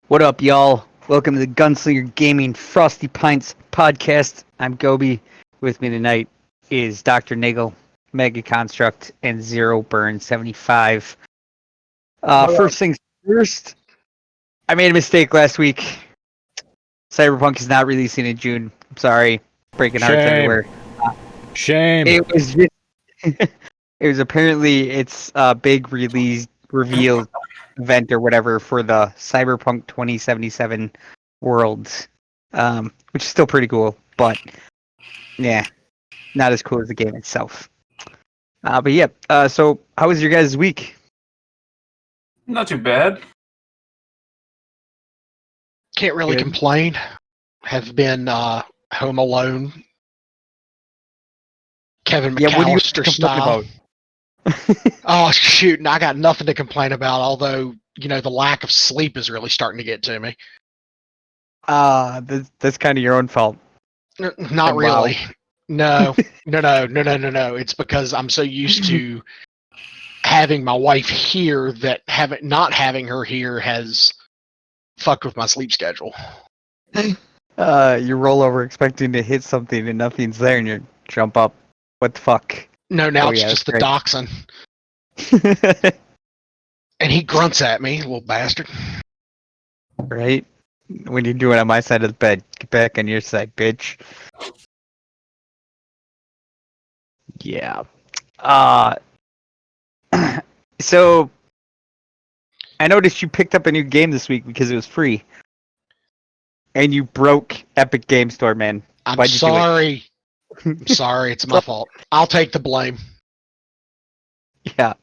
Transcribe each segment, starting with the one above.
What up, y'all? Welcome to the Gunslinger Gaming Frosty Pints podcast. I'm Gobi. With me tonight is DrNiggle, OmegaConstruct, and Zero Burn 75. First things first, I made a mistake last week. Cyberpunk is not releasing in June. I'm sorry. Breaking hearts everywhere. Shame. It was just, it was apparently its big release reveal event or whatever for the Cyberpunk 2077 world, which is still pretty cool, but yeah, not as cool as the game itself. But yeah, so how was your guys' week? Not too bad. Can't really complain. Have been home alone. Kevin McAllister style. Oh shoot! I got nothing to complain about. Although the lack of sleep is really starting to get to me. That's kind of your own fault. Not really. Wow. No. It's because I'm so used to having my wife here that not having her here has fucked with my sleep schedule. You roll over expecting to hit something and nothing's there, and you jump up. What the fuck? No, now it's just the dachshund. And he grunts at me, little bastard. Right? When you're doing it on my side of the bed, get back on your side, bitch. Yeah. So I noticed you picked up a new game this week because it was free. And you broke Epic Game Store, man. I'm sorry. I'm sorry, it's my fault. I'll take the blame. Yeah.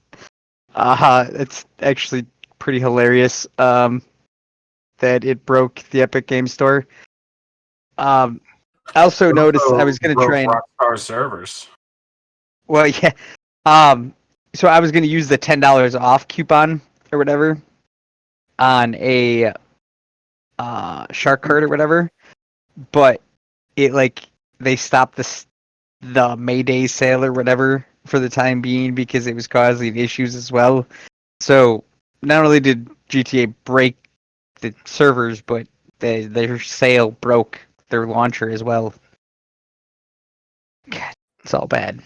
It's actually pretty hilarious that it broke the Epic Game Store. I also noticed I was going to try and Rockstar servers. Well, yeah. So I was going to use the $10 off coupon or whatever on a shark card or whatever, but they stopped the Mayday sale or whatever for the time being because it was causing issues as well. So not only did GTA break the servers, but their sale broke their launcher as well. God, it's all bad.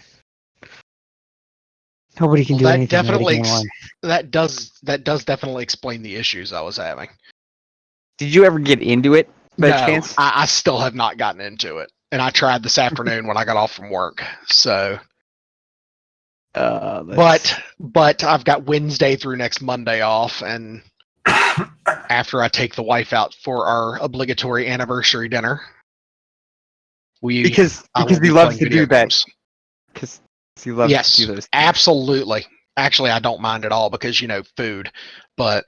Nobody can do anything anymore. That does definitely explain the issues I was having. Did you ever get into it by chance? I still have not gotten into it, and I tried this afternoon when I got off from work. So, but I've got Wednesday through next Monday off, and after I take the wife out for our obligatory anniversary dinner, because he loves to do that. Because he loves to do those. Absolutely. Actually, I don't mind at all because food, but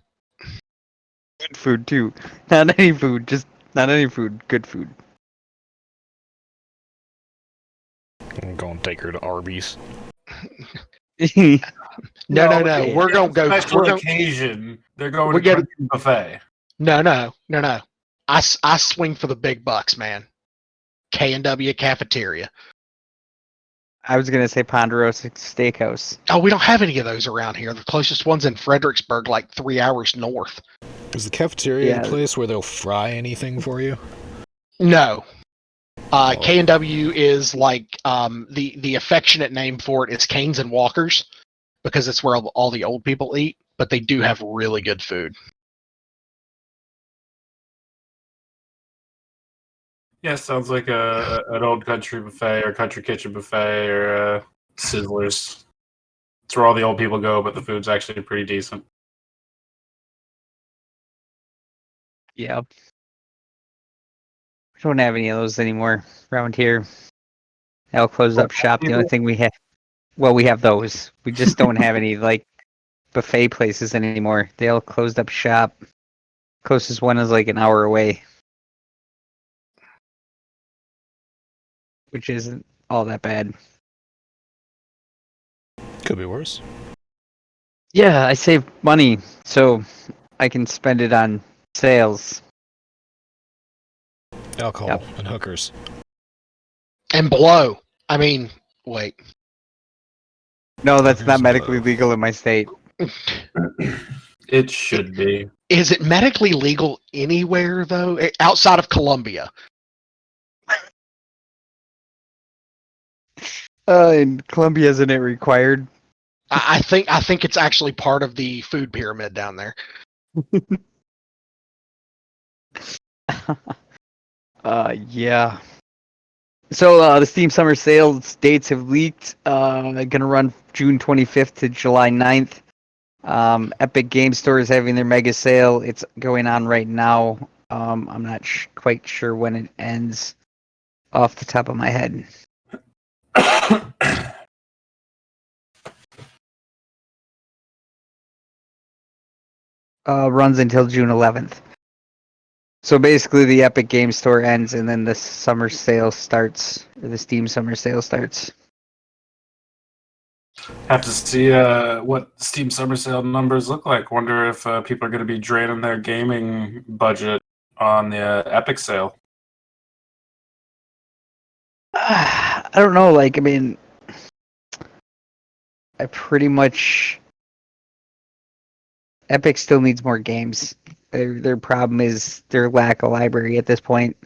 good food too. Not any food, just not any food. Good food. I'm going to take her to Arby's. No. We're going to go. Special occasion. They're going to the buffet. No. I swing for the big bucks, man. K&W Cafeteria. I was going to say Ponderosa Steakhouse. Oh, we don't have any of those around here. The closest one's in Fredericksburg, like 3 hours north. Is the cafeteria a place where they'll fry anything for you? No. K&W is like the affectionate name for it is Canes and Walkers because it's where all the old people eat, but they do have really good food. Yeah, sounds like an old country buffet or country kitchen buffet or Sizzlers. It's where all the old people go, but the food's actually pretty decent. Yeah. We don't have any of those anymore around here. They all closed up shop. The only thing we have, we have those. We just don't have any buffet places anymore. They all closed up shop. Closest one is an hour away. Which isn't all that bad. Could be worse. Yeah, I save money, so I can spend it on sales. Alcohol and hookers. And blow. I mean, wait. No, that's not medically legal in my state. It should be. Is it medically legal anywhere though, outside of Colombia? In Colombia, isn't it required? I think it's actually part of the food pyramid down there. Yeah. So the Steam Summer Sales dates have leaked. Gonna run June 25th to July 9th. Epic Game Store is having their mega sale. It's going on right now. I'm not quite sure when it ends off the top of my head. Runs until June 11th. So basically, the Epic Game Store ends, and then the summer sale starts, or the Steam Summer Sale starts. Have to see what Steam Summer Sale numbers look like. Wonder if people are going to be draining their gaming budget on the Epic sale. I don't know. Like, I mean, I pretty much Epic still needs more games. Their problem is their lack of library at this point,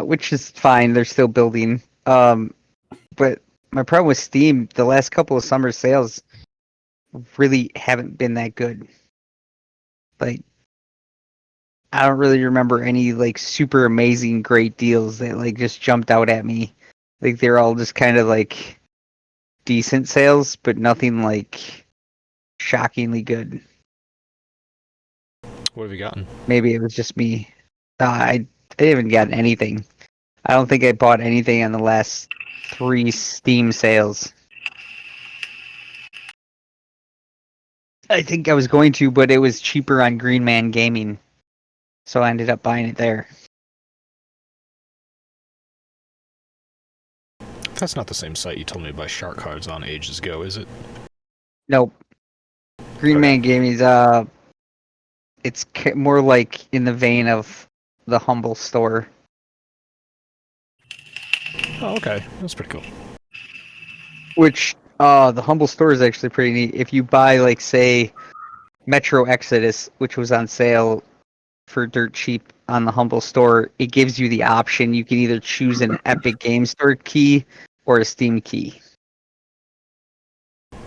which is fine. They're still building. But my problem with Steam, the last couple of summer sales really haven't been that good. Like, I don't really remember any like super amazing great deals that like just jumped out at me. Like they're all just kind of like decent sales, but nothing like shockingly good. What have you gotten? Maybe it was just me. I haven't gotten anything. I don't think I bought anything on the last 3 Steam sales. I think I was going to, but it was cheaper on Green Man Gaming, so I ended up buying it there. That's not the same site you told me to buy shark cards on ages ago, is it? Nope. Green Okay. Man Gaming's it's more like in the vein of the Humble Store. Oh, okay. That's pretty cool. Which the Humble Store is actually pretty neat. If you buy like say Metro Exodus, which was on sale for dirt cheap on the Humble Store, it gives you the option. You can either choose an Epic Game Store key or a Steam key.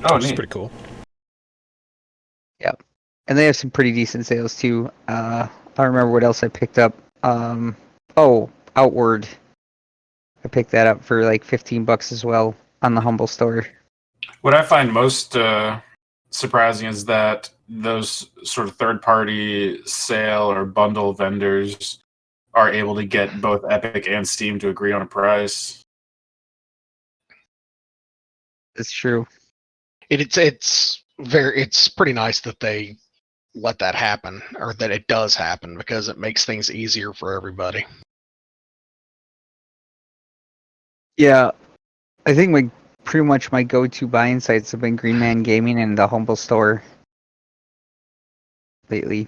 Oh, Which is neat. pretty cool. Yep. And they have some pretty decent sales too. I don't remember what else I picked up. Outward. I picked that up for like $15 as well on the Humble Store. What I find most surprising is that those sort of third-party sale or bundle vendors are able to get both Epic and Steam to agree on a price. It's true. It's pretty nice that they let that happen, or that it does happen, because it makes things easier for everybody. Yeah, I think pretty much my go-to buying sites have been Green Man Gaming and the Humble Store lately.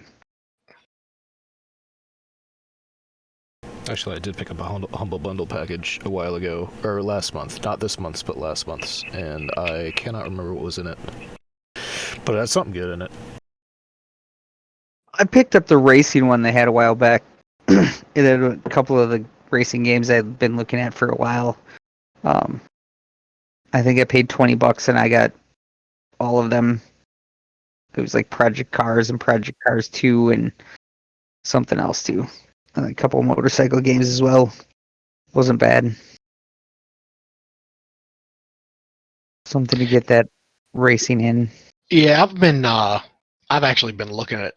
Actually, I did pick up a Humble Bundle package a while ago, or last month. Not this month's, but last month's. And I cannot remember what was in it. But it had something good in it. I picked up the racing one they had a while back. It had a couple of the racing games I'd been looking at for a while. I think I paid $20 and I got all of them. It was like Project Cars and Project Cars 2 and something else too. And a couple of motorcycle games as well. Wasn't bad. Something to get that racing in. Yeah, I've actually been looking at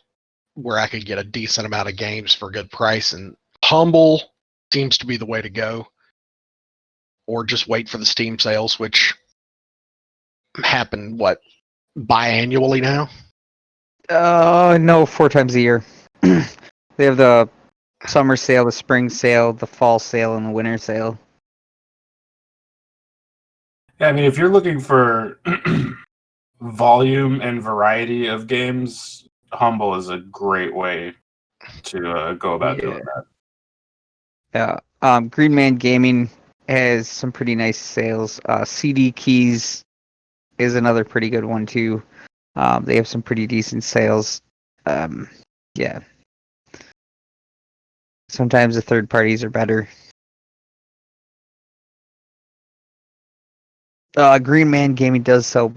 where I could get a decent amount of games for a good price, and Humble seems to be the way to go. Or just wait for the Steam sales, which happen, biannually now? No, 4 times a year. They have the summer sale, the spring sale, the fall sale, and the winter sale. Yeah, I mean, if you're looking for volume and variety of games, Humble is a great way to go about doing that. Yeah. Green Man Gaming has some pretty nice sales. CD Keys is another pretty good one too. They have some pretty decent sales. Yeah. Sometimes the third parties are better. Green Man Gaming does sell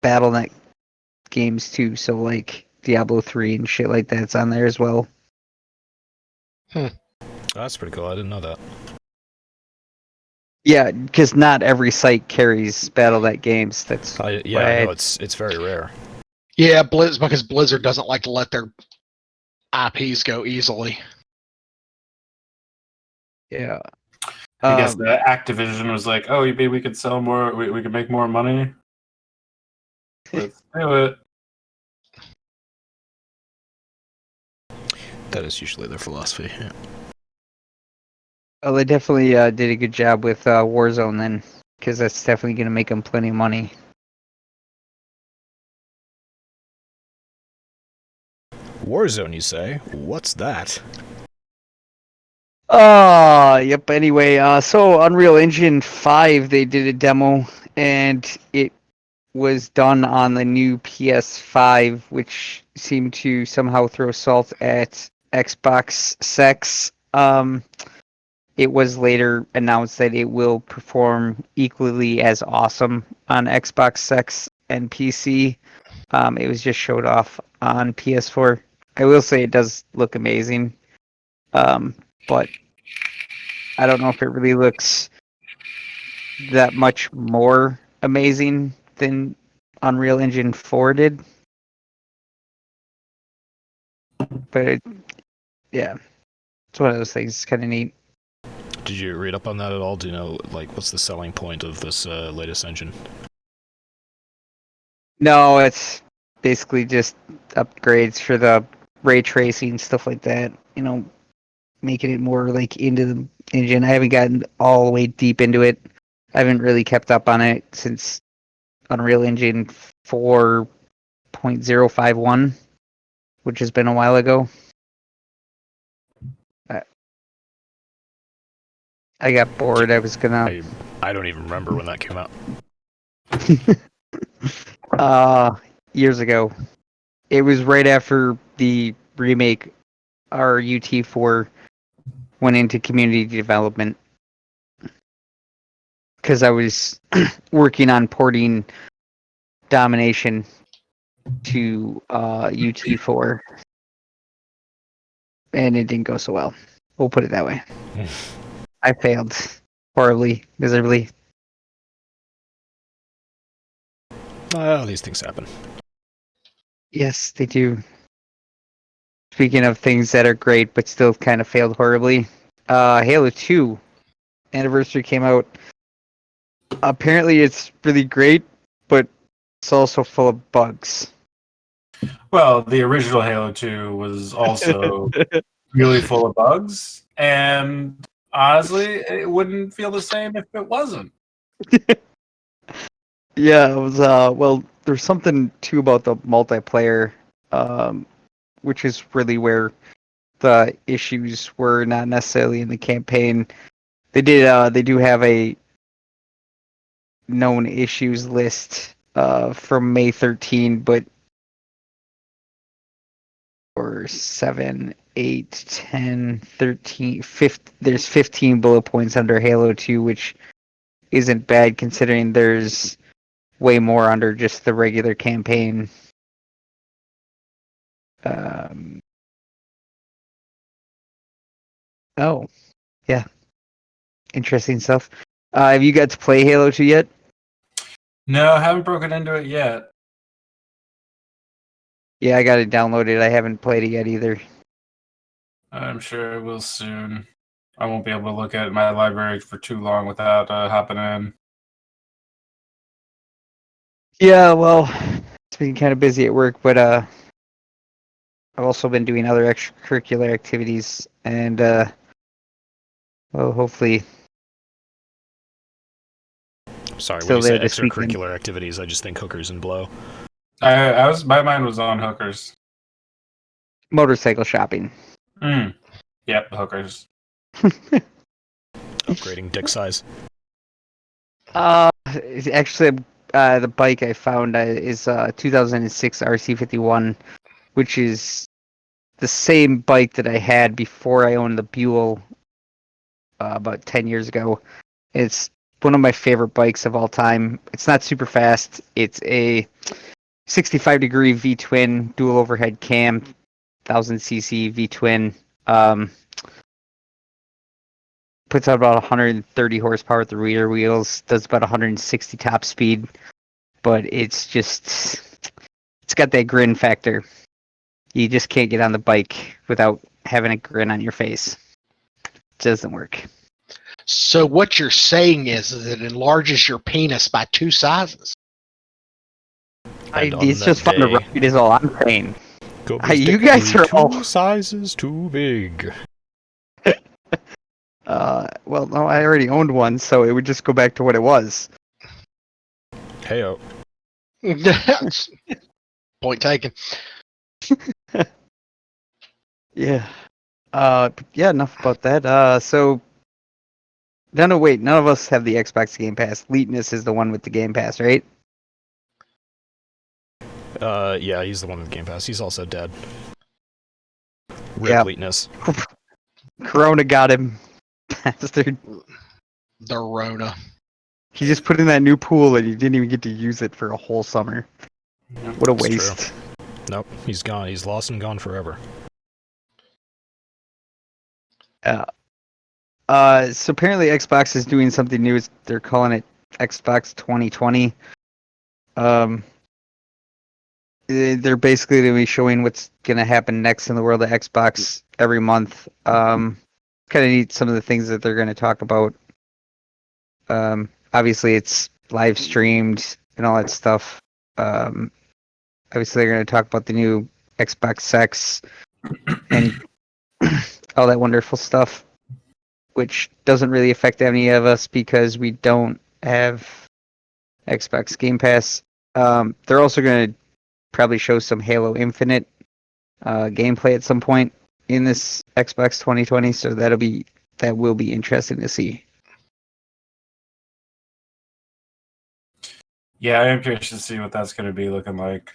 BattleNet games too, so like Diablo 3 and shit like that's on there as well. That's pretty cool. I didn't know that. Yeah, because not every site carries BattleNet games. That's I why know it's very rare. Yeah, because Blizzard doesn't like to let their IPs go easily. yeah. I guess the Activision was like, "Oh, maybe we could sell more. We could make more money. Let's do it." That is usually their philosophy. Yeah. Well, they definitely did a good job with Warzone then, because that's definitely going to make them plenty of money. Warzone, you say? What's that? Yep. Anyway, so Unreal Engine 5, they did a demo, and it was done on the new PS5, which seemed to somehow throw salt at Xbox Sex. It was later announced that it will perform equally as awesome on Xbox Sex and PC. It was just showed off on PS4. I will say it does look amazing, but I don't know if it really looks that much more amazing than Unreal Engine 4 did. But yeah, it's one of those things. It's kind of neat. Did you read up on that at all? Do you know, like, what's the selling point of this latest engine? No, it's basically just upgrades for the ray tracing, stuff like that. Making it more like into the engine. I haven't gotten all the way deep into it. I haven't really kept up on it since Unreal Engine 4.051, which has been a while ago. I got bored. I was gonna. I don't even remember when that came out. Years ago. It was right after the remake, our UT4 went into community development. Because I was working on porting Domination to UT4. And it didn't go so well. We'll put it that way. I failed horribly, miserably. Well, these things happen. Yes, they do. Speaking of things that are great but still kind of failed horribly, Halo 2 Anniversary came out. Apparently it's really great, but it's also full of bugs. Well, the original Halo 2 was also really full of bugs, and honestly, it wouldn't feel the same if it wasn't. Yeah, it was well, there's something too about the multiplayer, which is really where the issues were, not necessarily in the campaign. They do have a known issues list from May 13, but or 7, 8, 10, 13, 15, there's 15 bullet points under Halo 2, which isn't bad considering there's way more under just the regular campaign. Oh, yeah. Interesting stuff. Have you got to play Halo 2 yet? No, I haven't broken into it yet. Yeah, I got it downloaded. I haven't played it yet either. I'm sure I will soon. I won't be able to look at my library for too long without hopping in. Yeah, well, it's been kind of busy at work, but I've also been doing other extracurricular activities, and well, hopefully Sorry, when still you say there this weekend. extracurricular activities, I just think hookers and blow. My mind was on hookers. Motorcycle shopping. Yep, the hookers. Upgrading dick size. Actually, the bike I found is 2006 RC51, which is the same bike that I had before I owned the Buell about 10 years ago. It's one of my favorite bikes of all time. It's not super fast. It's a 65-degree V-twin, dual overhead cam, 1000cc V-twin. Puts out about 130 horsepower at the rear wheels, does about 160 top speed, but it's got that grin factor. You just can't get on the bike without having a grin on your face. It doesn't work. So what you're saying is it enlarges your penis by 2 sizes. It's just fun to ride, is all I'm saying. You guys are all 2 sizes too big. Well, no, I already owned one, so it would just go back to what it was. Heyo. Point taken. Yeah. Yeah, enough about that. So no, wait, none of us have the Xbox Game Pass. Leetness is the one with the Game Pass, right? Yeah, he's the one with Game Pass. He's also dead. Yep. Leetness. Corona got him, bastard. The Rona. He just put in that new pool and he didn't even get to use it for a whole summer. What a It's waste. true. Nope, he's gone. He's lost and gone forever. So apparently Xbox is doing something new. They're calling it Xbox 2020. They're basically going to be showing what's going to happen next in the world of Xbox every month. Kind of neat, some of the things that they're going to talk about. Obviously, it's live streamed and all that stuff. Obviously, they're going to talk about the new Xbox Sex and all that wonderful stuff, which doesn't really affect any of us because we don't have Xbox Game Pass. They're also going to probably show some Halo Infinite gameplay at some point in this Xbox 2020, so that will be interesting to see. Yeah, I am curious to see what that's going to be looking like.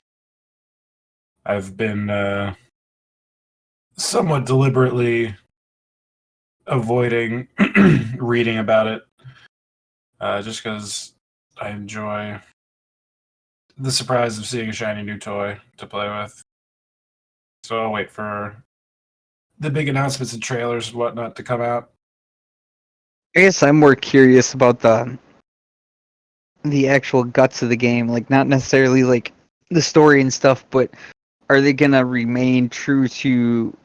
I've been somewhat deliberately avoiding reading about it, just because I enjoy the surprise of seeing a shiny new toy to play with. So I'll wait for the big announcements and trailers and whatnot to come out. I guess I'm more curious about the actual guts of the game, like not necessarily like the story and stuff, but are they gonna remain true to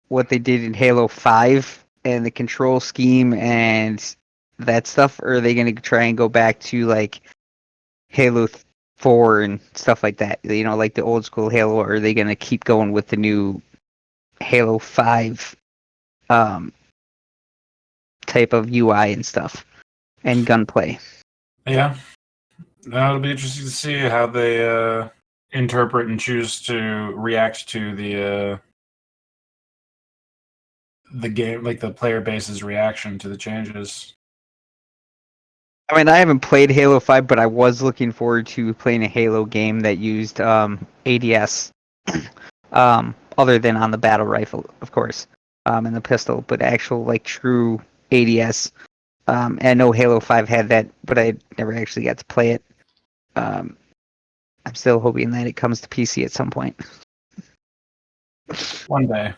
what they did in Halo 5 and the control scheme and that stuff, or are they gonna try and go back to like Halo 4 and stuff like that? You know, like the old school Halo, or are they gonna keep going with the new Halo 5 type of UI and stuff and gunplay? Yeah. Now it'll be interesting to see how they interpret and choose to react to the game, like the player base's reaction to the changes. I mean, I haven't played Halo 5, but I was looking forward to playing a Halo game that used ADS, other than on the battle rifle, of course, and the pistol, but actual like true ADS. And I know Halo 5 had that, but I never actually got to play it. I'm still hoping that it comes to PC at some point. One day.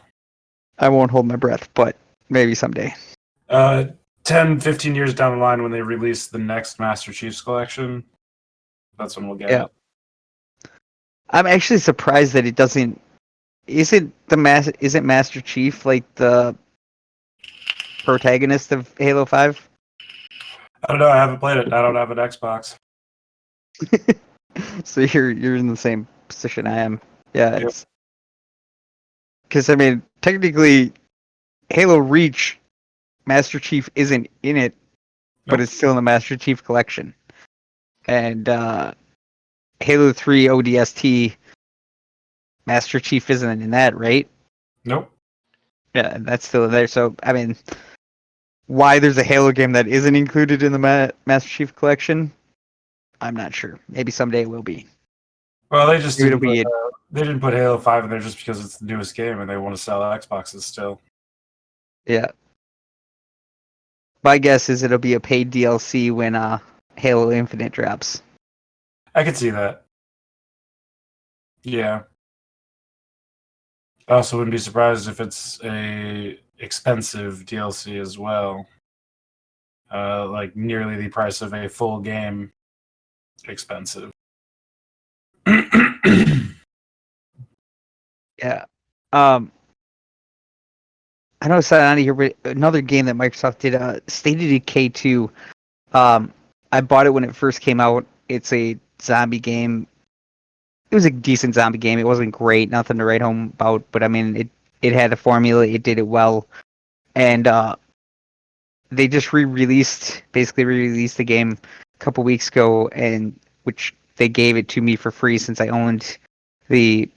I won't hold my breath, but maybe someday. 10, 15 years down the line when they release the next Master Chief's collection, that's when we'll get it. I'm actually surprised that it doesn't. Isn't Master Chief like the protagonist of Halo 5? I don't know. I haven't played it. I don't have an Xbox. So you're in the same position I am. Yeah, Yep. it's because I mean technically Halo Reach Master Chief isn't in it, but Nope. it's still in the Master Chief collection. And Halo 3 ODST Master Chief isn't in that, right? Nope. Yeah, that's still there. So I mean, why there's a Halo game that isn't included in the Master Chief collection? I'm not sure. Maybe someday it will be. Well, they just It'll didn't be put, they didn't put Halo 5 in there just because it's the newest game and they want to sell Xboxes still. yeah. My guess is it'll be a paid DLC when Halo Infinite drops. I could see that. Yeah. I also wouldn't be surprised if it's a expensive DLC as well. Like nearly the price of a full game expensive. Yeah. I know it's not on here, but another game that Microsoft did, State of Decay 2. I bought it when it first came out. It's a zombie game. It was a decent zombie game. It wasn't great, nothing to write home about, but I mean, it had a formula. It did it well, and they just basically re-released the game a couple weeks ago, and which they gave it to me for free since I owned the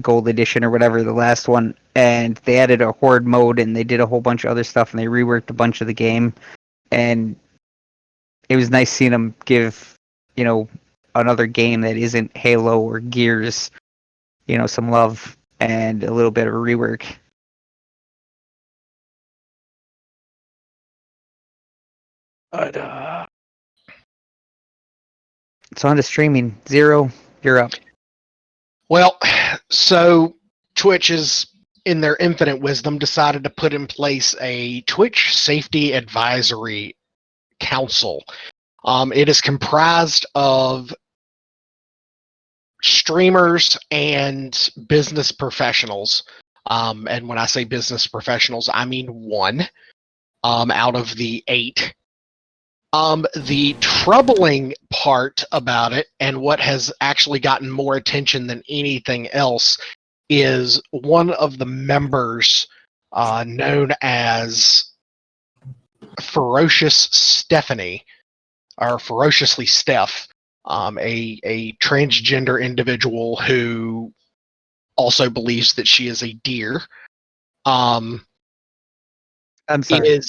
gold edition or whatever, the last one, and they added a horde mode and they did a whole bunch of other stuff and they reworked a bunch of the game, and it was nice seeing them give, another game that isn't Halo or Gears, some love and a little bit of a rework. But it's on to streaming. Zero, you're up. Well, so Twitch is, in their infinite wisdom, decided to put in place a Twitch Safety Advisory Council. It is comprised of streamers and business professionals. And when I say business professionals, I mean one out of the 8. The troubling part about it, and what has actually gotten more attention than anything else, is one of the members known as Ferocious Stephanie, or Ferociously Steph, a transgender individual who also believes that she is a deer. I'm sorry.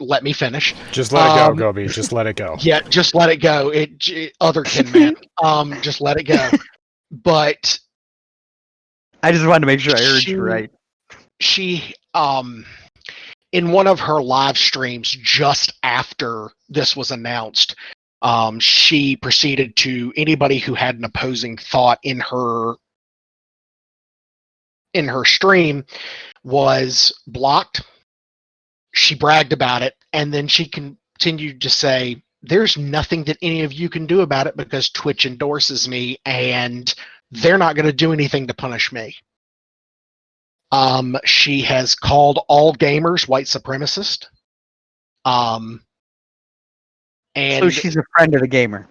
Let me finish. Just let it go, Gobi. Just let it go. Yeah, just let it go. Otherkin, man. Just let it go. But I just wanted to make sure I heard you right. She, in one of her live streams just after this was announced, she proceeded to, anybody who had an opposing thought in her stream was blocked. She bragged about it, and then she continued to say, there's nothing that any of you can do about it because Twitch endorses me, and they're not going to do anything to punish me. She has called all gamers white supremacist. And so she's a friend of the gamer.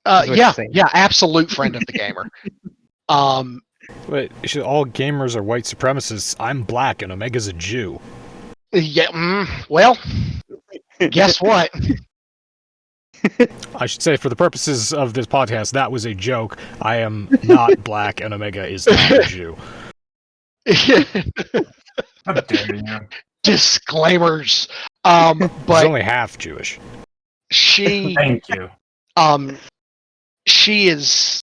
Yeah, absolute friend of the gamer. Wait, all gamers are white supremacists. I'm black and Omega's a Jew. Yeah, well, guess what? I should say, for the purposes of this podcast, that was a joke. I am not black and Omega is not a Jew. How dare you? Disclaimers. He's But only half Jewish. she, Thank you. she is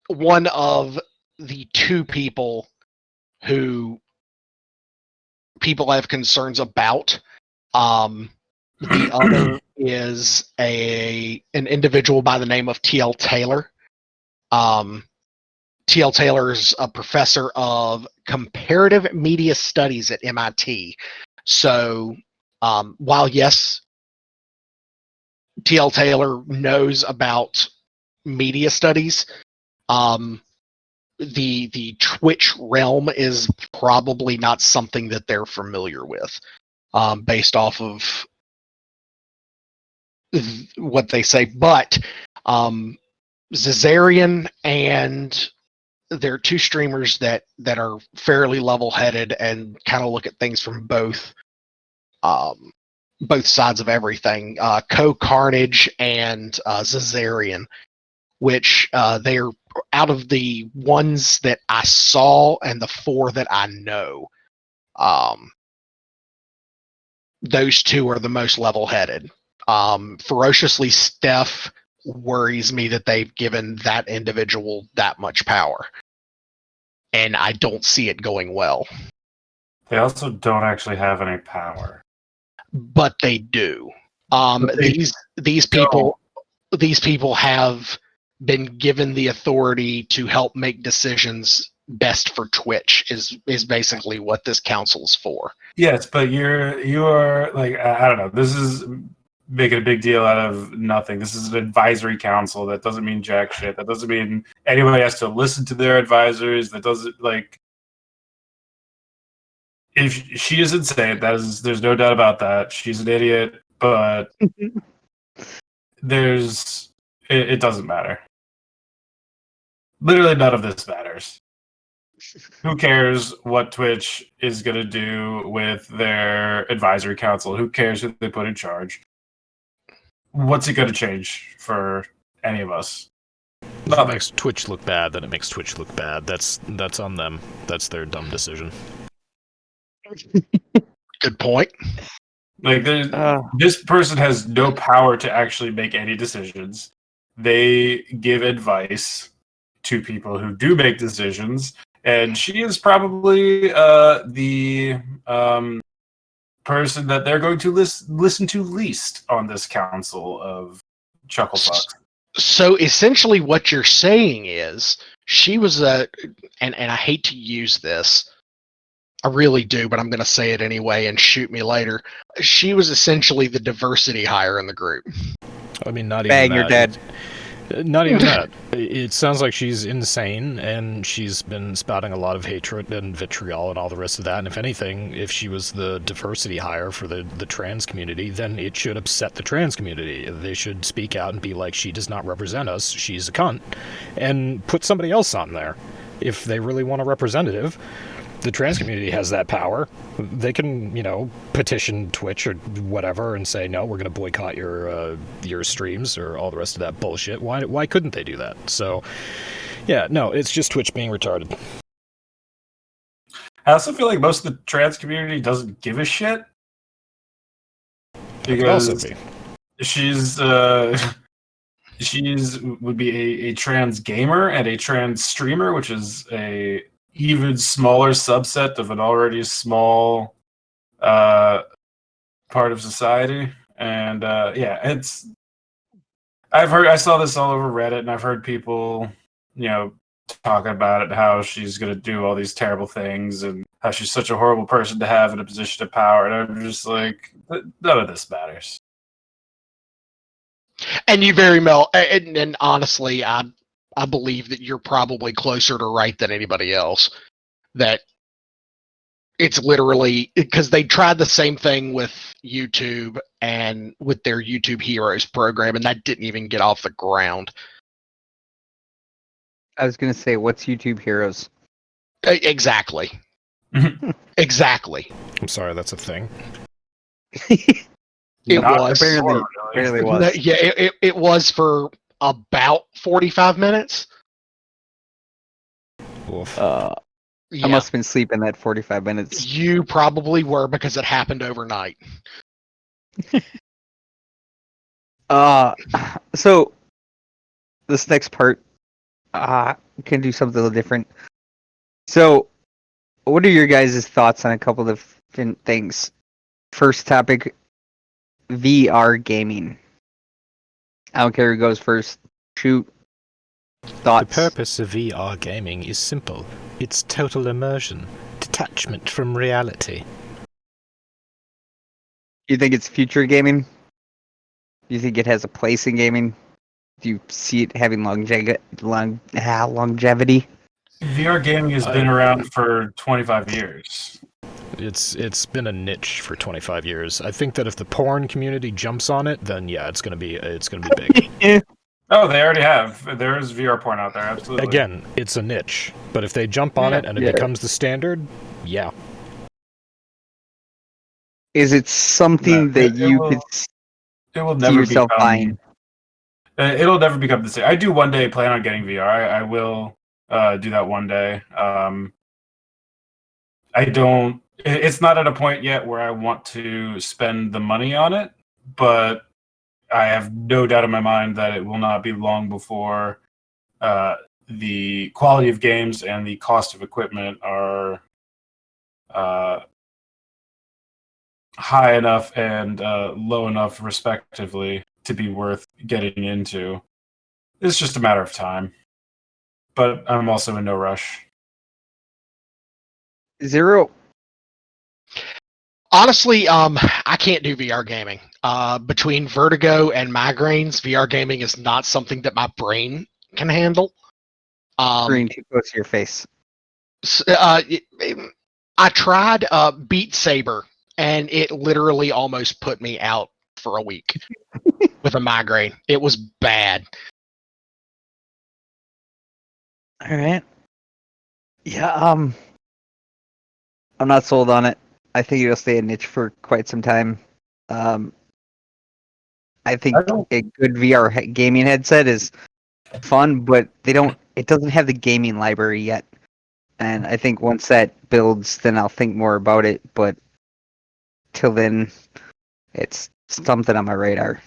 one of the 2 people who people have concerns about. The other is an individual by the name of T.L. Taylor. T.L. Taylor is a professor of comparative media studies at MIT. So, while yes, T.L. Taylor knows about media studies, the Twitch realm is probably not something that they're familiar with, based off of what they say. But Zazarian, and there are 2 streamers that are fairly level-headed and kind of look at things from both sides of everything. Co-Carnage and Zazarian, which they're, out of the ones that I saw and the 4 that I know, those 2 are the most level-headed. Ferociously Steph worries me that they've given that individual that much power. And I don't see it going well. They also don't actually have any power. But they do. But they These people have been given the authority to help make decisions best for Twitch is basically what this council's for. Yes, but you are like, I don't know. This is making a big deal out of nothing. This is an advisory council. That doesn't mean jack shit. That doesn't mean anybody has to listen to their advisors. That doesn't like. If she is insane, there's no doubt about that. She's an idiot, but it doesn't matter. Literally none of this matters. Who cares what Twitch is going to do with their advisory council? Who cares who they put in charge? What's it going to change for any of us? If it makes Twitch look bad, then it makes Twitch look bad. That's on them. That's their dumb decision. Good point. Like, this person has no power to actually make any decisions. They give advice to people who do make decisions, and she is probably the person that they're going to listen to least on this council of Chucklefucks. So essentially what you're saying is she was and I hate to use this, I really do, but I'm going to say it anyway and shoot me later. She was essentially the diversity hire in the group. I mean, not even Bang, that. you're dead. Not even that. It sounds like she's insane, and she's been spouting a lot of hatred and vitriol and all the rest of that. And if anything, if she was the diversity hire for the trans community, then it should upset the trans community. They should speak out and be like, she does not represent us, she's a cunt, and put somebody else on there. If they really want a representative, the trans community has that power. They can, petition Twitch or whatever and say, no, we're going to boycott your streams or all the rest of that bullshit. Why couldn't they do that? So, yeah, no, it's just Twitch being retarded. I also feel like most of the trans community doesn't give a shit. Because she's would be a trans gamer and a trans streamer, which is a even smaller subset of an already small part of society. And I saw this all over Reddit, and I've heard people, talking about it, how she's going to do all these terrible things and how she's such a horrible person to have in a position of power. And I'm just like, none of this matters. And you very well, and honestly, I believe that you're probably closer to right than anybody else. That it's literally because they tried the same thing with YouTube and with their YouTube Heroes program, and that didn't even get off the ground. I was going to say, what's YouTube Heroes? Exactly. Exactly. I'm sorry, that's a thing. It was. Apparently was. Yeah, it was for about 45 minutes. Oof. I must have been sleeping that 45 minutes. You probably were, because it happened overnight. So this next part can do something a little different. So what are your guys' thoughts on a couple of different things? First topic, VR gaming. I don't care who goes first. Shoot. Thoughts. The purpose of VR gaming is simple. It's total immersion, detachment from reality. You think it's future gaming? Do you think it has a place in gaming? Do you see it having longevity? VR gaming has been around for 25 years. It's been a niche for 25 years. I think that if the porn community jumps on it, then yeah, it's gonna be big. Oh, they already have. There is VR porn out there, absolutely. Again, it's a niche, but if they jump on it and it becomes the standard, yeah. Is it something that you could it will see never yourself buying? It'll never become the same. I do one day plan on getting VR. I will do that one day. I don't. It's not at a point yet where I want to spend the money on it, but I have no doubt in my mind that it will not be long before the quality of games and the cost of equipment are high enough and low enough, respectively, to be worth getting into. It's just a matter of time. But I'm also in no rush. Zero. Honestly, I can't do VR gaming. Between vertigo and migraines, VR gaming is not something that my brain can handle. Screen too close to your face. I tried Beat Saber, and it literally almost put me out for a week with a migraine. It was bad. All right. Yeah. I'm not sold on it. I think it'll stay a niche for quite some time. I think a good VR gaming headset is fun, but it doesn't have the gaming library yet. And I think once that builds, then I'll think more about it. But till then, it's something on my radar.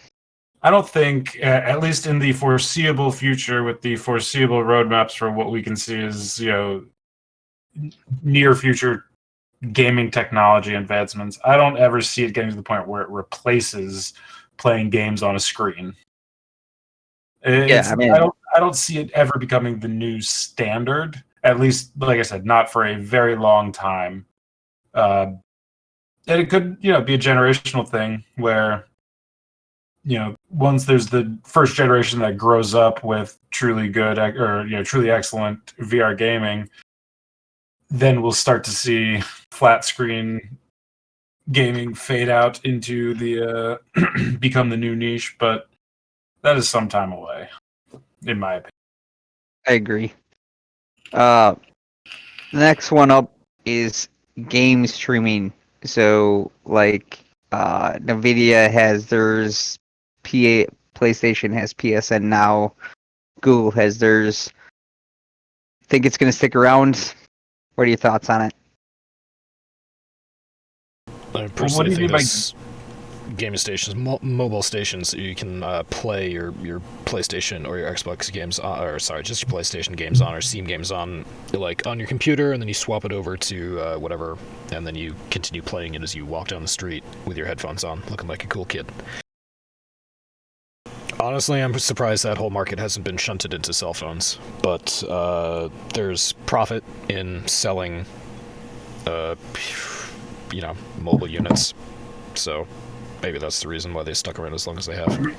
I don't think, at least in the foreseeable future, with the foreseeable roadmaps for what we can see as, near future gaming technology advancements, I don't ever see it getting to the point where it replaces playing games on a screen. I don't see it ever becoming the new standard. At least, like I said, not for a very long time. And it could, be a generational thing where, once there's the first generation that grows up with truly good or truly excellent VR gaming, then we'll start to see flat screen gaming fade out into the become the new niche. But that is some time away, in my opinion. I agree. The next one up is game streaming. So, like, NVIDIA has theirs, PlayStation has PSN now, Google has theirs. Think it's going to stick around? What are your thoughts on it? I personally think there's gaming stations, mobile stations, that you can play your PlayStation or your Xbox games on, or sorry, just your PlayStation games on or Steam games on, like on your computer, and then you swap it over to whatever, and then you continue playing it as you walk down the street with your headphones on, looking like a cool kid. Honestly, I'm surprised that whole market hasn't been shunted into cell phones, but there's profit in selling, mobile units, so maybe that's the reason why they stuck around as long as they have.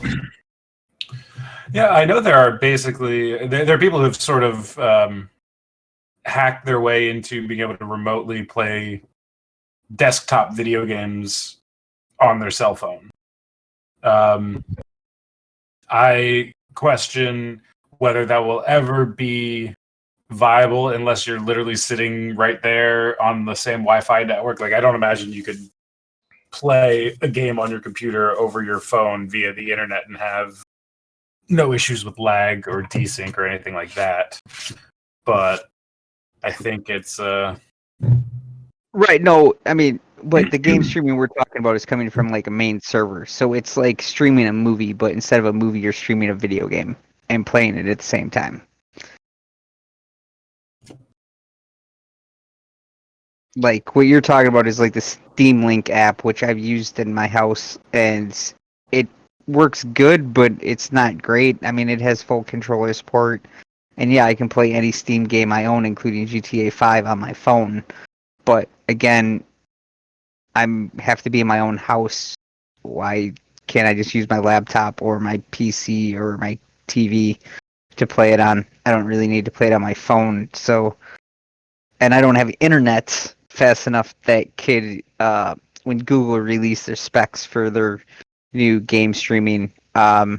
Yeah, I know there are people who've sort of hacked their way into being able to remotely play desktop video games on their cell phone. I question whether that will ever be viable unless you're literally sitting right there on the same Wi-Fi network. Like, I don't imagine you could play a game on your computer over your phone via the internet and have no issues with lag or desync or anything like that. But I think it's right. No, I mean, but the game streaming we're talking about is coming from like a main server, so it's like streaming a movie, but instead of a movie, you're streaming a video game and playing it at the same time. Like, what you're talking about is like the Steam Link app, which I've used in my house, and it works good, but it's not great. I mean, it has full controller support, and yeah, I can play any Steam game I own, including GTA 5 on my phone. But again, have to be in my own house. Why can't I just use my laptop or my PC or my TV to play it on? I don't really need to play it on my phone. So, and I don't have internet fast enough that when Google released their specs for their new game streaming, I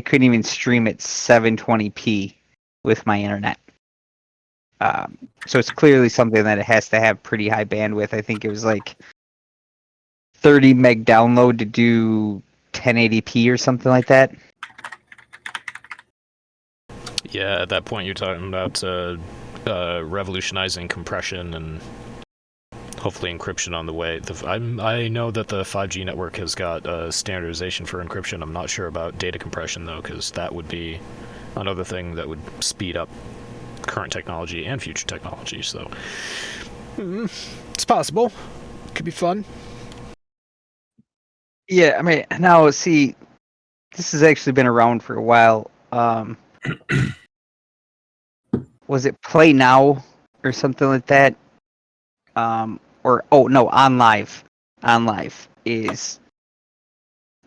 couldn't even stream at 720p with my internet. So it's clearly something that it has to have pretty high bandwidth. I think it was like 30 meg download to do 1080p or something like that. Yeah, at that point you're talking about revolutionizing compression and hopefully encryption on the way. I know that the 5G network has got standardization for encryption. I'm not sure about data compression, though, because that would be another thing that would speed up current technology and future technology. So it's possible. Could be fun. Yeah, I mean, now see, this has actually been around for a while. Was it Play Now or something like that? Or oh no, On Live. On Live is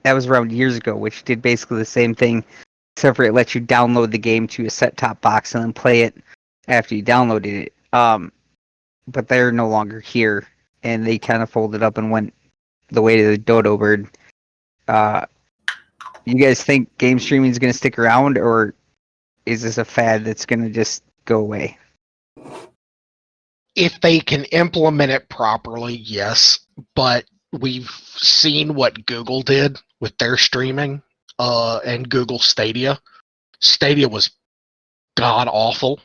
that was around years ago, which did basically the same thing, except for it lets you download the game to a set-top box and then play it after you downloaded it. But they're no longer here, and they kind of folded up and went the way to the dodo bird. You guys think game streaming is going to stick around, or is this a fad that's going to just go away? If they can implement it properly, yes. But we've seen what Google did with their streaming and Google Stadia. Stadia was god awful.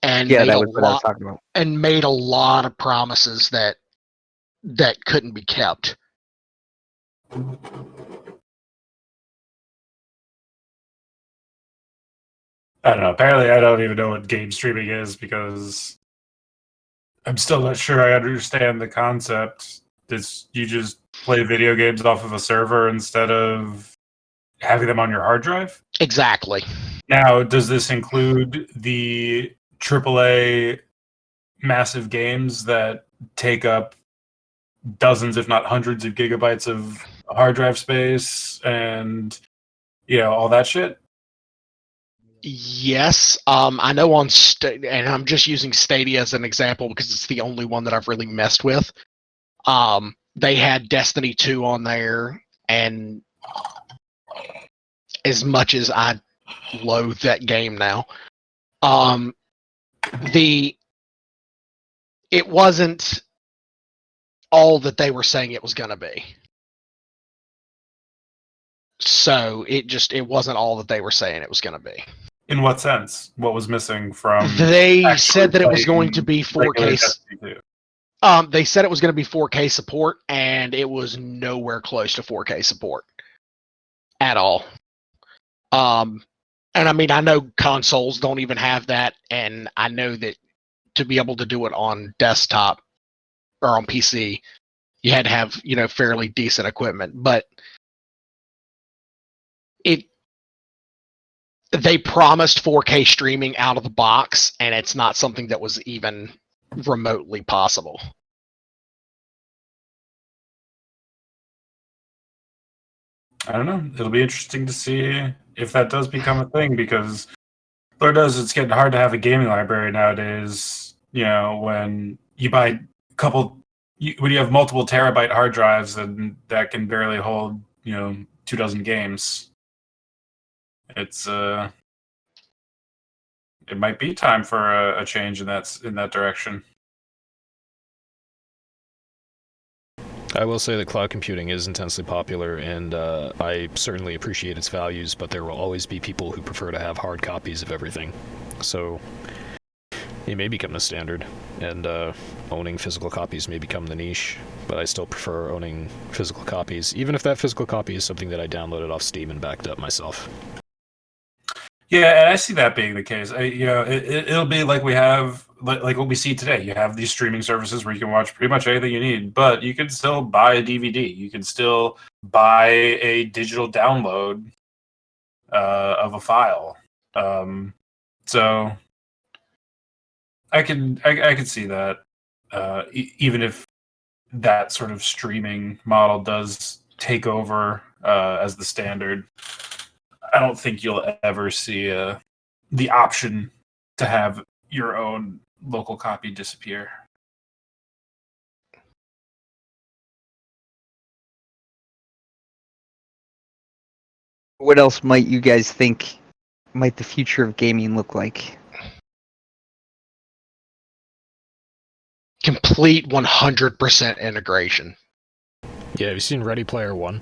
And Yeah, made that a was what I was lot talking about. and made a lot of promises that couldn't be kept. I don't know. Apparently, I don't even know what game streaming is because I'm still not sure I understand the concept. You just play video games off of a server instead of having them on your hard drive? Exactly. Now, does this include the AAA massive games that take up dozens, if not hundreds, of gigabytes of hard drive space and all that shit? Yes, I know on and I'm just using Stadia as an example because it's the only one that I've really messed with. They had Destiny 2 on there, and as much as I loathe that game now, it wasn't all that they were saying it was going to be. So it wasn't all that they were saying it was going to be. In what sense? What was missing from? They said that it was going to be 4K. They said it was going to be 4K support, and it was nowhere close to 4K support at all. And I mean, I know consoles don't even have that, and I know that to be able to do it on desktop or on PC, you had to have fairly decent equipment, but they promised 4K streaming out of the box, and it's not something that was even remotely possible. I don't know. It'll be interesting to see if that does become a thing, because Lord knows it's getting hard to have a gaming library nowadays. When you buy when you have multiple terabyte hard drives and that can barely hold 24 games. It's it might be time for a change in that direction. I will say that cloud computing is intensely popular, and I certainly appreciate its values, but there will always be people who prefer to have hard copies of everything. So it may become the standard, and owning physical copies may become the niche, but I still prefer owning physical copies, even if that physical copy is something that I downloaded off Steam and backed up myself. Yeah, and I see that being the case. It'll be like we have, like what we see today. You have these streaming services where you can watch pretty much anything you need, but you can still buy a DVD. You can still buy a digital download of a file. So I can see that, even if that sort of streaming model does take over as the standard. I don't think you'll ever see the option to have your own local copy disappear. What else might you guys think might the future of gaming look like? Complete 100% integration. Yeah, have you seen Ready Player One?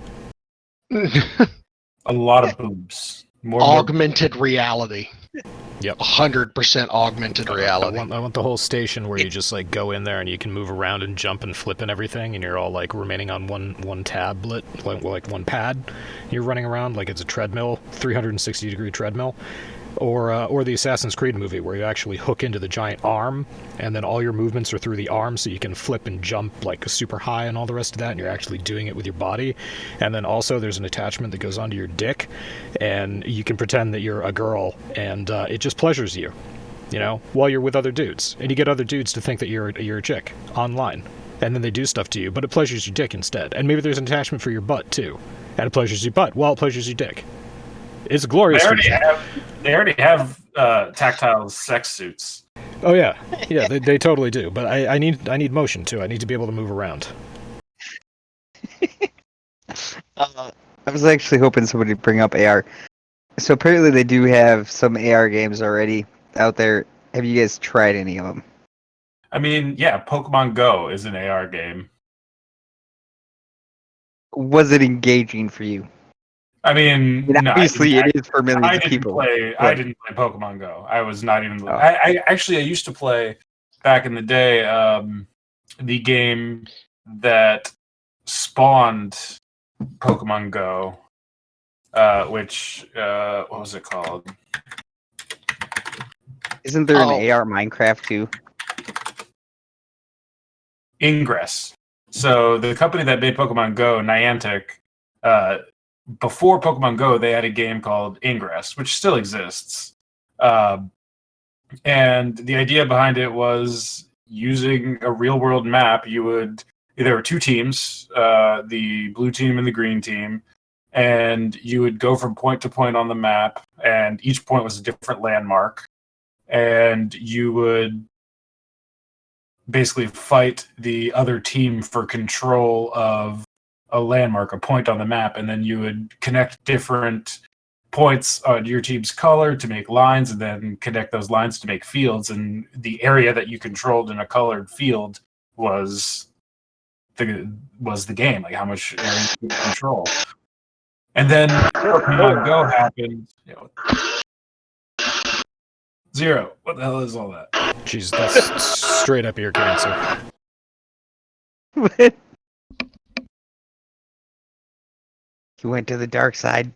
A lot of boobs. More Augmented reality. Yep. 100% augmented reality. I want the whole station where you just like go in there and you can move around and jump and flip and everything, and you're all like remaining on one tablet, like one pad. You're running around like it's a treadmill, 360-degree treadmill. Or the Assassin's Creed movie where you actually hook into the giant arm, and then all your movements are through the arm, so you can flip and jump like super high and all the rest of that, and you're actually doing it with your body. And then also there's an attachment that goes onto your dick, and you can pretend that you're a girl, and it just pleasures you, while you're with other dudes, and you get other dudes to think that you're a chick online, and then they do stuff to you, but it pleasures your dick instead. And maybe there's an attachment for your butt too, and it pleasures your butt while it pleasures your dick. It's a glorious. They already have tactile sex suits. Oh yeah, they totally do. But I need motion too. I need to be able to move around. I was actually hoping somebody would bring up AR. So apparently they do have some AR games already out there. Have you guys tried any of them? I mean, yeah, Pokemon Go is an AR game. Was it engaging for you? I mean, no, obviously it is for millions of people. I didn't play Pokemon Go. I was not even. I used to play back in the day the game that spawned Pokemon Go, which what was it called? Isn't there an AR Minecraft too? Ingress. So the company that made Pokemon Go, Niantic, before Pokemon Go, they had a game called Ingress, which still exists. And the idea behind it was using a real-world map. There were two teams, the blue team and the green team, and you would go from point to point on the map, and each point was a different landmark. And you would basically fight the other team for control of a landmark, a point on the map, and then you would connect different points on your team's color to make lines, and then connect those lines to make fields. And the area that you controlled in a colored field was the game, like how much area you could control. And then Pokemon Go happened. Zero. What the hell is all that? Jeez, that's straight up ear cancer. You went to the dark side.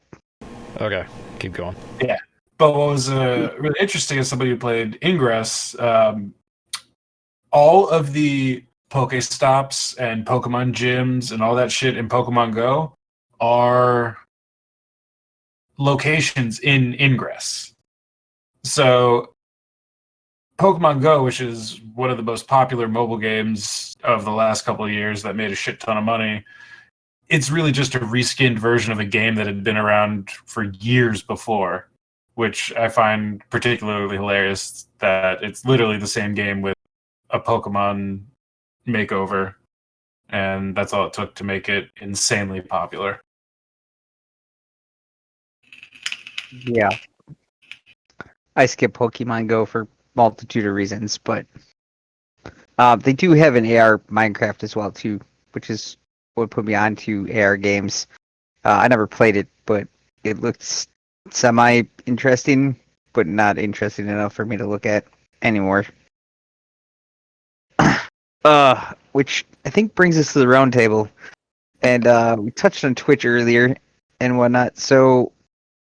Okay, keep going. Yeah. But what was really interesting as somebody who played Ingress, all of the Pokestops and Pokemon gyms and all that shit in Pokemon Go are locations in Ingress. So Pokemon Go, which is one of the most popular mobile games of the last couple of years that made a shit ton of money, it's really just a reskinned version of a game that had been around for years before, which I find particularly hilarious that it's literally the same game with a Pokemon makeover, and that's all it took to make it insanely popular. Yeah. I skip Pokemon Go for multitude of reasons, but they do have an AR Minecraft as well too, which is what put me on to AR games. I never played it, but it looks semi-interesting, but not interesting enough for me to look at anymore. Which I think brings us to the round table. And we touched on Twitch earlier and whatnot. So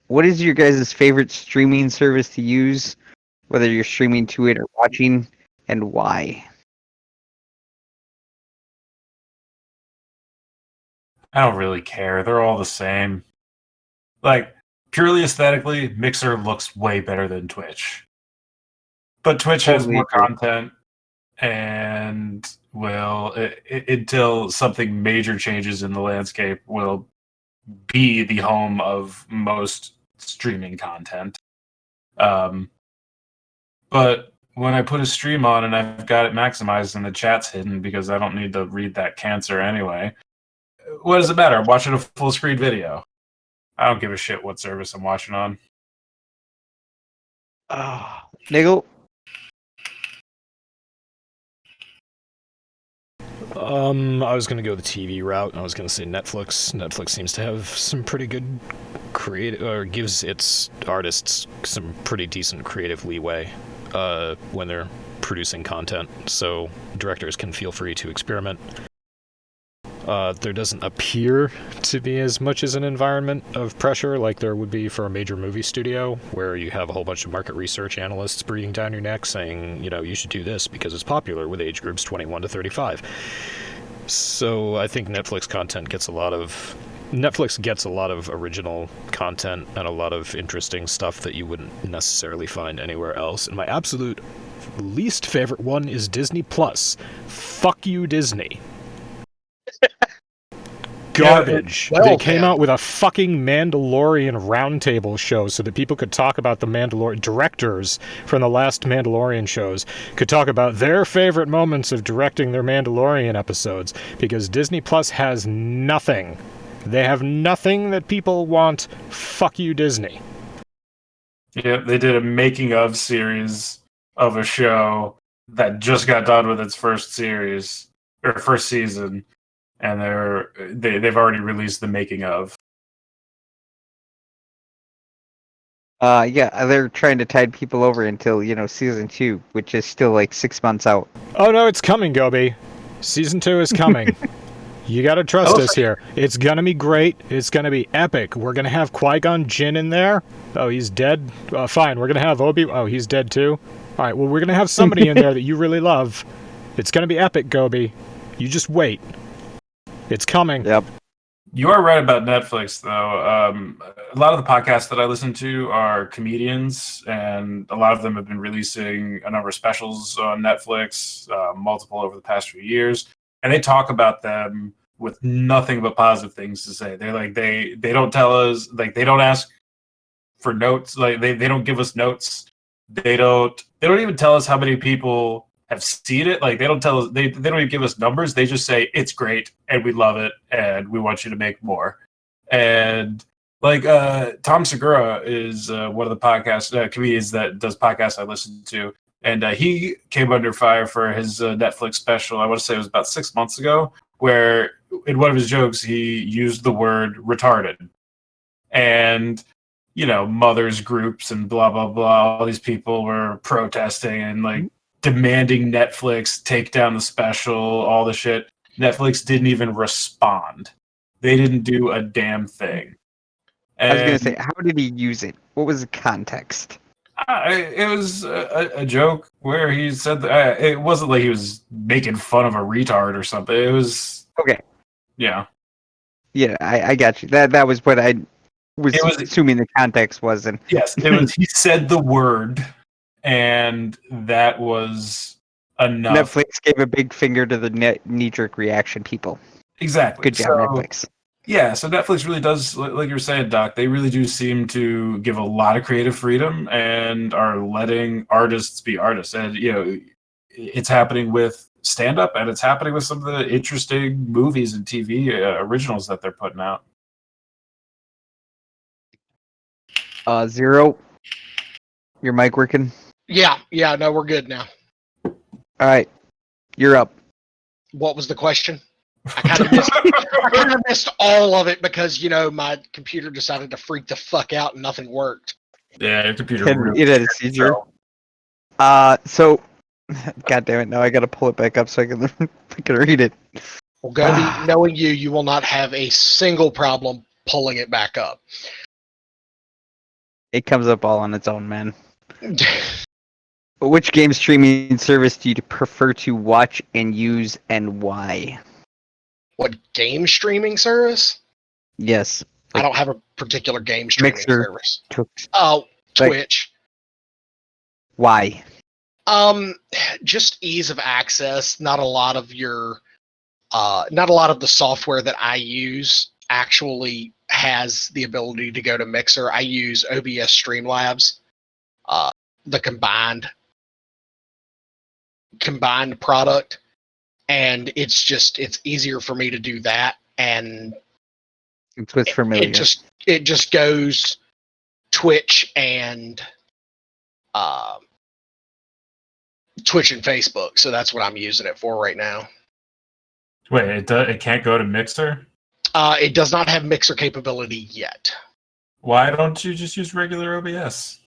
what is your guys' favorite streaming service to use, whether you're streaming to it or watching, and why? I don't really care. They're all the same. Like, purely aesthetically, Mixer looks way better than Twitch. But Twitch has more content, and until something major changes in the landscape, will be the home of most streaming content. But when I put a stream on and I've got it maximized and the chat's hidden because I don't need to read that cancer anyway, what does it matter? I'm watching a full screen video. I don't give a shit what service I'm watching on. Niggle? I was gonna go the TV route. I was gonna say Netflix. Netflix seems to have some pretty good creative, or gives its artists some pretty decent creative leeway when they're producing content. So directors can feel free to experiment. There doesn't appear to be as much as an environment of pressure like there would be for a major movie studio, where you have a whole bunch of market research analysts breathing down your neck saying, you should do this because it's popular with age groups 21 to 35. So I think Netflix gets a lot of original content and a lot of interesting stuff that you wouldn't necessarily find anywhere else. And my absolute least favorite one is Disney Plus. Fuck you, Disney. Garbage. They came out with a fucking Mandalorian roundtable show so that people could talk about the directors from the last Mandalorian shows could talk about their favorite moments of directing their Mandalorian episodes, because Disney Plus has nothing. They have nothing that people want. Fuck you, Disney. Yeah, they did a making of series of a show that just got done with its first season. And they've already released the making of. Yeah, they're trying to tide people over until, season 2, which is still like 6 months out. Oh no, it's coming, Gobi. Season 2 is coming. You gotta trust us here. It's gonna be great. It's gonna be epic. We're gonna have Qui-Gon Jinn in there. Oh, he's dead? Fine, we're gonna have Obi... Oh, he's dead too? Alright, well, we're gonna have somebody in there that you really love. It's gonna be epic, Gobi. You just wait. It's coming. Yep. You are right about Netflix, though. A lot of the podcasts that I listen to are comedians, and a lot of them have been releasing a number of specials on Netflix, multiple over the past few years, and they talk about them with nothing but positive things to say. They're like, they don't tell us, like, they don't ask for notes, like they don't give us notes. They don't even tell us how many people have seen it. Like, they don't tell us, they don't even give us numbers. They just say it's great and we love it and we want you to make more. And like Tom Segura is one of the podcast comedians that does podcasts I listen to, and he came under fire for his Netflix special. I want to say it was about 6 months ago, where in one of his jokes he used the word retarded, and mothers groups and blah blah blah, all these people were protesting and like demanding Netflix take down the special, all the shit. Netflix didn't even respond. They didn't do a damn thing. And I was going to say, how did he use it? What was the context? It was a joke where he said that it wasn't like he was making fun of a retard or something. It was... Okay. Yeah. Yeah, I got you. That was what I was assuming the context was. And yes, it was. He said the word, and that was enough. Netflix gave a big finger to the knee-jerk reaction people. Exactly. Good job, Netflix. Yeah, so Netflix really does, like you were saying, Doc, they really do seem to give a lot of creative freedom and are letting artists be artists. And, it's happening with stand-up, and it's happening with some of the interesting movies and TV originals that they're putting out. Zero, your mic working? Yeah, no, we're good now. All right, you're up. What was the question? I kind of missed all of it because my computer decided to freak the fuck out and nothing worked. Yeah, your computer. It had a seizure. So, God damn it! Now I gotta pull it back up so I can read it. Well, Gobi, knowing you will not have a single problem pulling it back up. It comes up all on its own, man. Which game streaming service do you prefer to watch and use, and why? What game streaming service? Yes. I don't have a particular game streaming service. Oh, Twitch. Why? Just ease of access. Not a lot of the software that I use actually has the ability to go to Mixer. I use OBS Streamlabs, the combined product, and it's easier for me to do that, and it's what's familiar. It just goes Twitch and Facebook, so that's what I'm using it for right now. Wait, it can't go to Mixer? It does not have mixer capability yet. Why don't you just use regular OBS?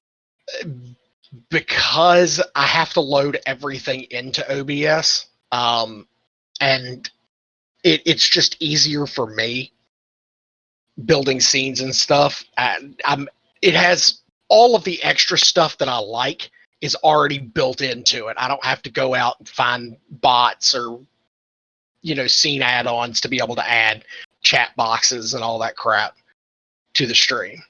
Because I have to load everything into OBS, and it's just easier for me building scenes and stuff. It has all of the extra stuff that I like is already built into it. I don't have to go out and find bots or scene add-ons to be able to add chat boxes and all that crap to the stream.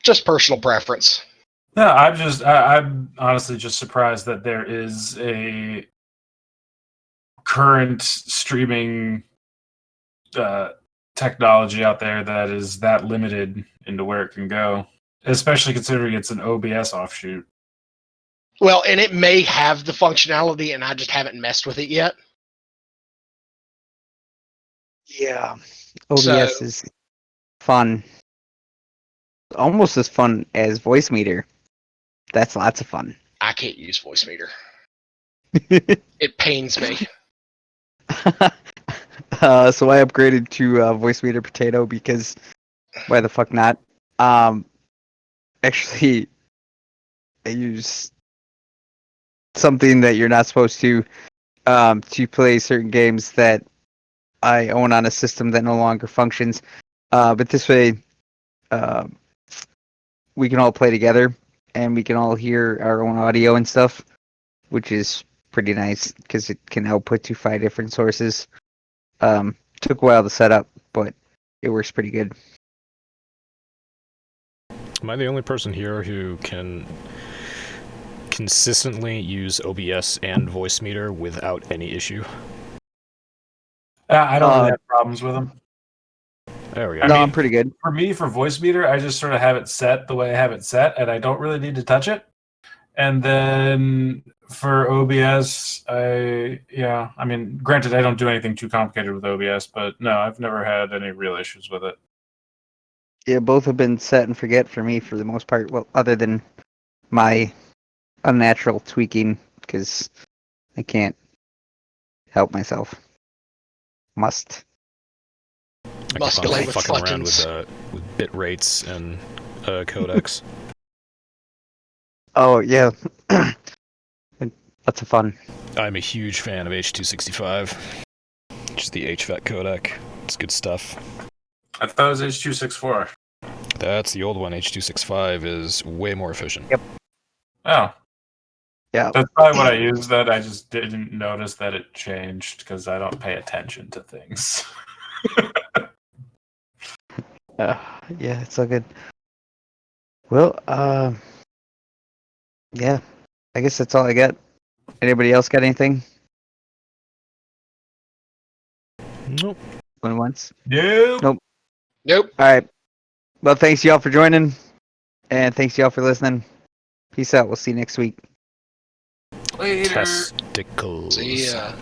Just personal preference. No, I'm honestly just surprised that there is a current streaming technology out there that is that limited into where it can go, especially considering it's an OBS offshoot. Well, and it may have the functionality, and I just haven't messed with it yet. Yeah, OBS is fun. Almost as fun as Voice Meter. That's lots of fun. I can't use Voice Meter. It pains me. So I upgraded to Voice Meter Potato because why the fuck not? Actually, I use something that you're not supposed to play certain games that I own on a system that no longer functions. But this way, we can all play together and we can all hear our own audio and stuff, which is pretty nice because it can output to 5 different sources. Took a while to set up, but it works pretty good. Am I the only person here who can consistently use OBS and Voice Meter without any issue? I don't really have problems with them. There we go. I'm pretty good. For me, for Voice Meter, I just sort of have it set the way I have it set, and I don't really need to touch it. And then for OBS, granted, I don't do anything too complicated with OBS, but no, I've never had any real issues with it. Yeah, both have been set and forget for me for the most part. Well, other than my unnatural tweaking, because I can't help myself. Must Musculate with fucking around buttons. with bit rates and codecs. Oh yeah, lots of fun. I'm a huge fan of H.265. Just the HVAC codec. It's good stuff. I thought it was H.264. That's the old one. H.265 is way more efficient. Yep. Oh. Yeah. That's probably what I used. That I just didn't notice that it changed because I don't pay attention to things. Yeah, it's so good. Well, yeah, I guess that's all I got. Anybody else got anything? Nope. Going once? Nope. Nope. All right. Well, thanks y'all for joining, and thanks y'all for listening. Peace out. We'll see you next week. Later. Testicles. See ya.